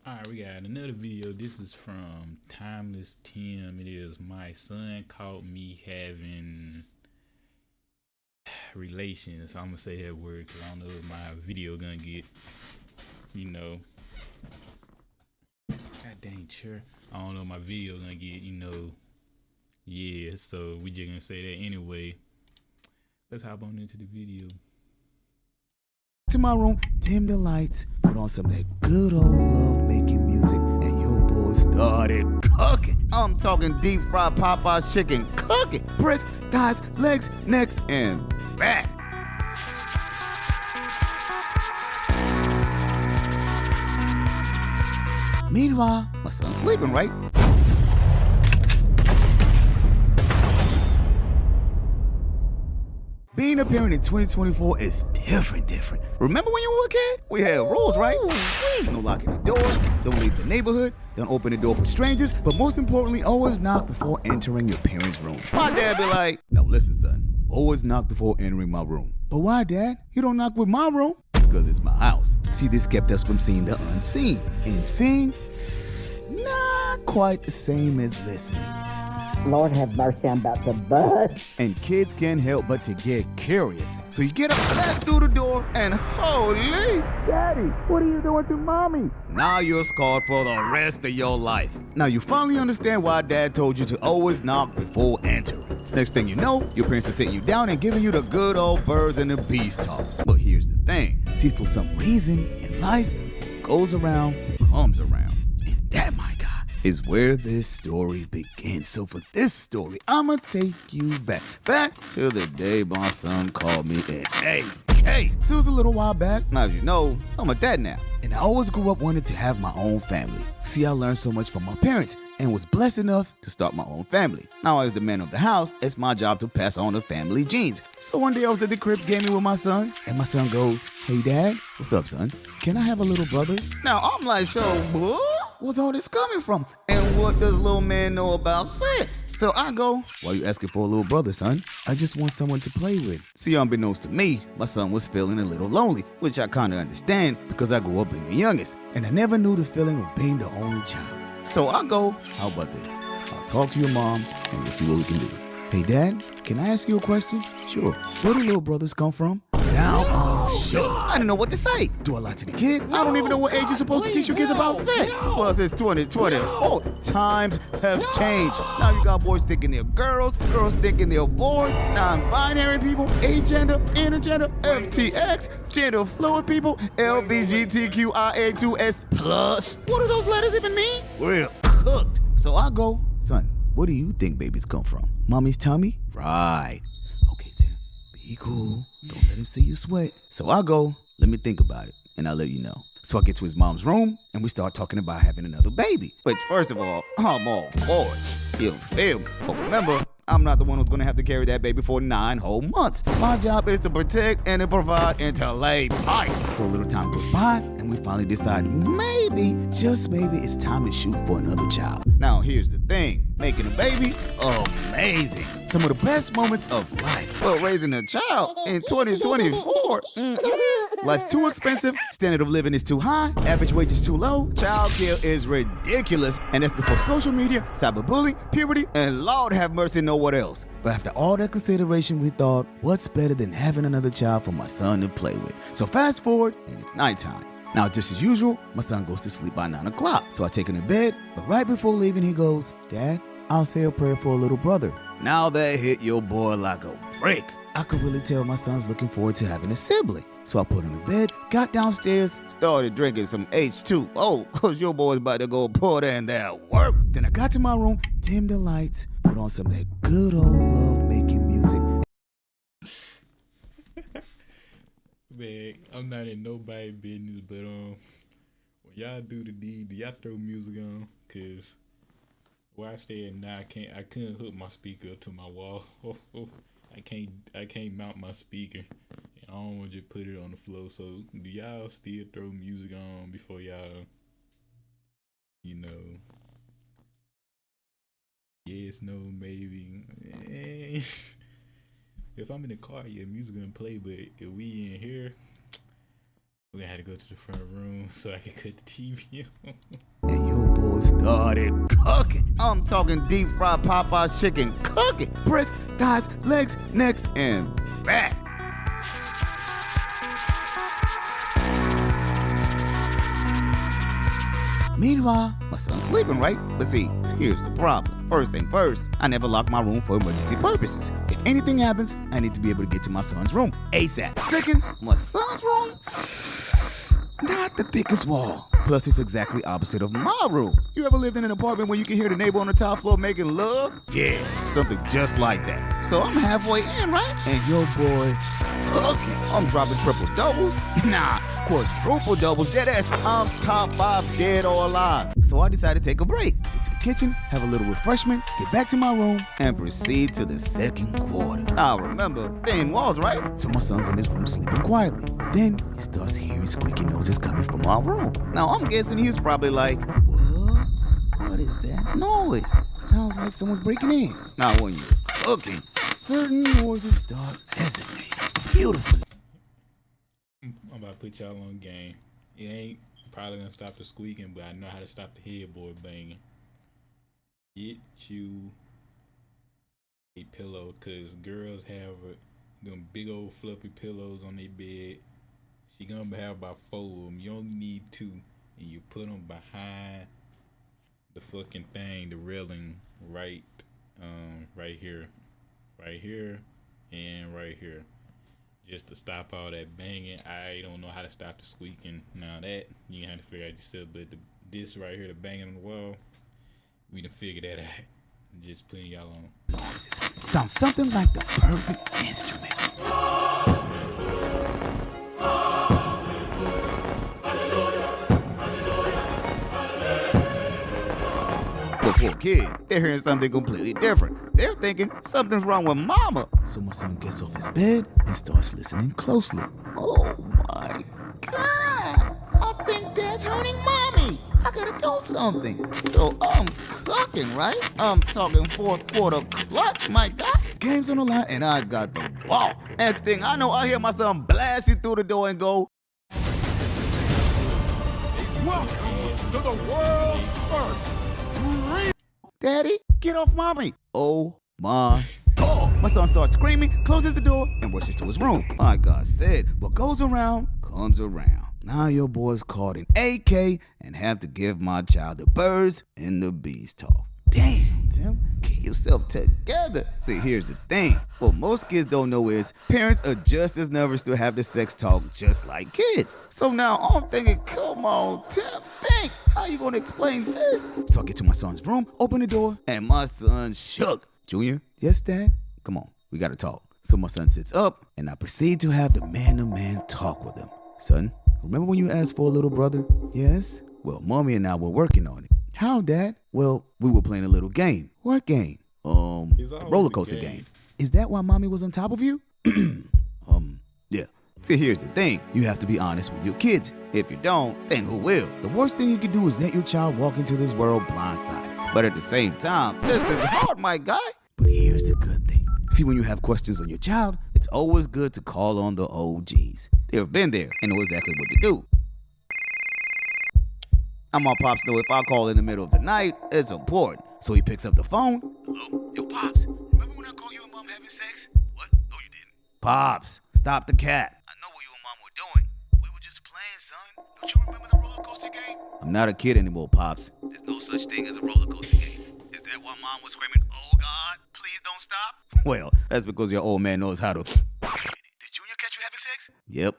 Alright, we got another video. This is from Timeless Tim. It is my son caught me having relations. I'm gonna say that word because I don't know if my video gonna get, you know, god dang sure. I don't know if my video gonna get, yeah. So we just gonna say that anyway. Let's hop on into the video. To my room, dim the lights, put on some of that good old love making music, and your boy started cooking. I'm talking deep fried Popeye's chicken, cooking. Breast, thighs, legs, neck, and back. Meanwhile, my son's sleeping, right? Being a parent in 2024 is different. Remember when you were a kid? We had rules, right? No locking the door, don't leave the neighborhood, don't open the door for strangers, but most importantly, always knock before entering your parents' room. My dad be like, no, listen, son, always knock before entering my room. But why, Dad? You don't knock with my room? Because it's my house. See, this kept us from seeing the unseen. And seeing, not quite the same as listening. Lord have mercy, I'm about to bust. And kids can't help but to get curious. So you get up, blast through the door, and holy, Daddy, what are you doing to Mommy? Now you're scarred for the rest of your life. Now you finally understand why Dad told you to always knock before entering. Next thing you know, your parents are sitting you down and giving you the good old birds and the bees talk. But here's the thing. See, for some reason in life, what goes around, comes around. And that, my God, is where this story begins. So for this story, I'ma take you back to the day my son called me an AK. So it was a little while back. Now, as you know, I'm a dad now. And I always grew up wanting to have my own family. See, I learned so much from my parents and was blessed enough to start my own family. Now, as the man of the house, it's my job to pass on the family genes. So one day I was at the crib gaming with my son, and my son goes, hey, Dad, what's up, son? Can I have a little brother? Now, I'm like, so what? Where's all this coming from? And what does little man know about sex? So I go, why you asking for a little brother, son? I just want someone to play with. See, unbeknownst to me, my son was feeling a little lonely, which I kind of understand because I grew up being the youngest, and I never knew the feeling of being the only child. So I go, how about this? I'll talk to your mom, and we'll see what we can do. Hey, Dad, can I ask you a question? Sure. Where do little brothers come from? Now I'm shook. I didn't know what to say. Do I lie to the kid? I don't even know what age you're supposed to teach your kids about sex. Plus, it's 2024. Times have changed. Now you got boys thinking they're girls, girls thinking they're boys, non-binary people, agender, intergender, FTX, gender fluid people, LBGTQIA2S+. What do those letters even mean? We're cooked. So I go, son, where do you think babies come from? Mommy's tummy? Right. Okay, Tim, be cool. Don't let him see you sweat. So I go, let me think about it, and I'll let you know. So I get to his mom's room, and we start talking about having another baby. Which, first of all, I'm all for it. You feel me? But remember, I'm not the one who's gonna have to carry that baby for 9 whole months. My job is to protect and to provide and to lay pipe. So a little time goes by, and we finally decide maybe, just maybe, it's time to shoot for another child. Now, here's the thing. Making a baby, amazing. Some of the best moments of life. But raising a child in 2024, life's too expensive, standard of living is too high, average wage is too low, childcare is ridiculous, and that's before social media, cyberbullying, puberty, and Lord have mercy, know what else. But after all that consideration, we thought, what's better than having another child for my son to play with? So fast forward, and it's nighttime. Now, just as usual, my son goes to sleep by 9 o'clock. So I take him to bed, but right before leaving, he goes, Dad, I'll say a prayer for a little brother. Now that hit your boy like a brick. I could really tell my son's looking forward to having a sibling. So I put him to bed, got downstairs, started drinking some H2O, cause your boy's about to go put in that work. Then I got to my room, dimmed the lights, put on some of that good old love making music. Man, I'm not in nobody business, but when y'all do the deed, do y'all throw music on? Cause where I stay at now, I couldn't hook my speaker up to my wall. I can't mount my speaker. And I don't want to just put it on the floor. So do y'all still throw music on before y'all, yes, no, maybe. If I'm in the car, yeah, music gonna play, but if we in here, We had to go to the front room so I could cut the TV on. And your boy started cooking. I'm talking deep fried Popeye's chicken cooking. Breast, thighs, legs, neck, and back. Meanwhile, my son's sleeping, right? But see, here's the problem. First thing first, I never lock my room for emergency purposes. If anything happens, I need to be able to get to my son's room ASAP. Second, my son's room, not the thickest wall. Plus, it's exactly opposite of my room. You ever lived in an apartment where you can hear the neighbor on the top floor making love? Yeah, something just like that. So I'm halfway in, right? And your boy's cooking. I'm dropping triple doubles. Nah, quadruple doubles. Dead ass. I'm top 5 dead or alive. So I decided to take a break. Get to the kitchen, have a little refreshment, get back to my room, and proceed to the second quarter. Now remember, thin walls, right? So my son's in his room sleeping quietly. But then he starts hearing squeaky noises coming from our room. Now I'm guessing he's probably like, what? What is that noise? Sounds like someone's breaking in. Now when you're cooking, certain noises start resonating beautifully. I'm about to put y'all on game. It ain't probably gonna stop the squeaking, but I know how to stop the headboard banging. Get you a pillow, cause girls have them big old fluffy pillows on their bed. She gonna have about 4 of them. You only need 2, and you put them behind the fucking thing, the railing, right here, and right here. Just to stop all that banging. I don't know how to stop the squeaking. Now that you have to figure out yourself, but this right here, the banging on the wall, we done figured that out. Just putting y'all on. Noises sounds something like the perfect instrument. But for a kid, they're hearing something completely different. They're thinking something's wrong with mama. So my son gets off his bed and starts listening closely. Oh my God! I think Dad's hurting mommy. I gotta do something. So I'm cooking, right? I'm talking 4th quarter clutch, my God. Game's on the line and I got the ball. Next thing I know, I hear my son blasting through the door and go, welcome to the world's first. Daddy, get off mommy. Oh my God. My son starts screaming, closes the door, and rushes to his room. Like I said, what goes around comes around. Now your boy's caught in AK and have to give my child the birds and the bees talk. Damn, Tim, get yourself together. See, here's the thing. What most kids don't know is parents are just as nervous to have the sex talk just like kids. So now I'm thinking, come on, Tim, think. How you gonna explain this? So I get to my son's room, open the door, and my son shook. Junior, yes, Dad? Come on, we gotta talk. So my son sits up, and I proceed to have the man-to-man talk with him. Son, remember when you asked for a little brother? Yes? Well, Mommy and I were working on it. How, Dad? Well, we were playing a little game. What game? The roller coaster game. Is that why Mommy was on top of you? Yeah. See, here's the thing. You have to be honest with your kids. If you don't, then who will? The worst thing you can do is let your child walk into this world blindsided. But at the same time, this is hard, my guy. But here's the good thing. See, when you have questions on your child, it's always good to call on the OGs. They've been there and know exactly what to do. And my pops know if I call in the middle of the night, it's important. So he picks up the phone. Hello? Yo, Pops, remember when I called you and Mom having sex? What? No, you didn't. Pops, stop the cat. I know what you and Mom were doing. We were just playing, son. Don't you remember the roller coaster game? I'm not a kid anymore, Pops. There's no such thing as a roller coaster game. Is that why Mom was screaming, oh God, please don't stop? Well, that's because your old man knows how to. Did Junior catch you having sex? Yep.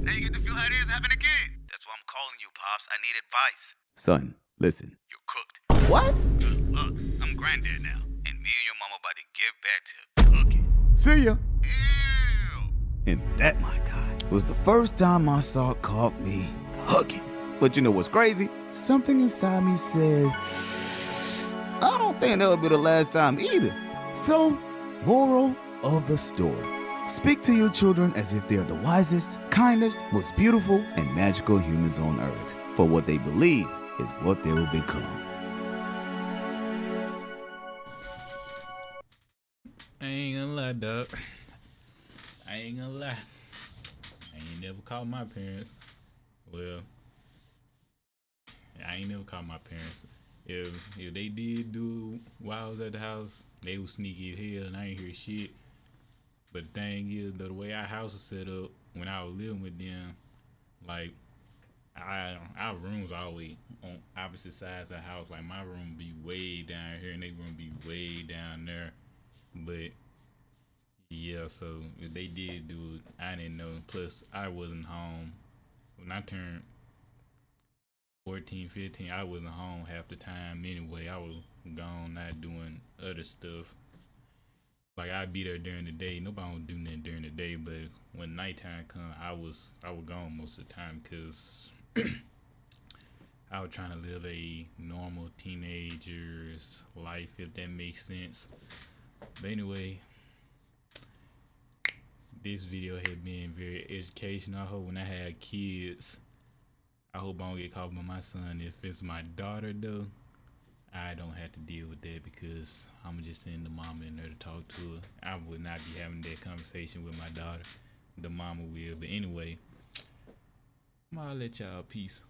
Now you get to feel how it is having a kid. That's why I'm calling you, Pops. I need advice. Son, listen. You're cooked. What? Good luck. I'm granddad now. And me and your mama about to get back to cooking. See ya. Ew. And that, my God, was the first time my son caught me cooking. But you know what's crazy? Something inside me said, I don't think that would be the last time either. So, moral of the story. Speak to your children as if they are the wisest, kindest, most beautiful, and magical humans on earth. For what they believe is what they will become. I ain't gonna lie, dog. I ain't gonna lie. I ain't never called my parents. Well, I ain't never called my parents. If they did do it while I was at the house, they was sneaky as hell and I ain't hear shit. But the thing is, though, the way our house was set up when I was living with them, like, our rooms always on opposite sides of the house. Like, my room be way down here and their room be way down there. But yeah, so if they did do it, I didn't know. Plus, I wasn't home when I turned 14, 15. I wasn't home half the time anyway. I was gone, not doing other stuff. Like, I'd be there during the day. Nobody would do nothing during the day, but when nighttime come, I was gone most of the time because I was trying to live a normal teenager's life, if that makes sense. But anyway, this video had been very educational. I hope when I have kids, I hope I don't get caught by my son. If it's my daughter, though, I don't have to deal with that because I'm just sending the mama in there to talk to her. I would not be having that conversation with my daughter. The mama will. But anyway, I'll let y'all. Peace.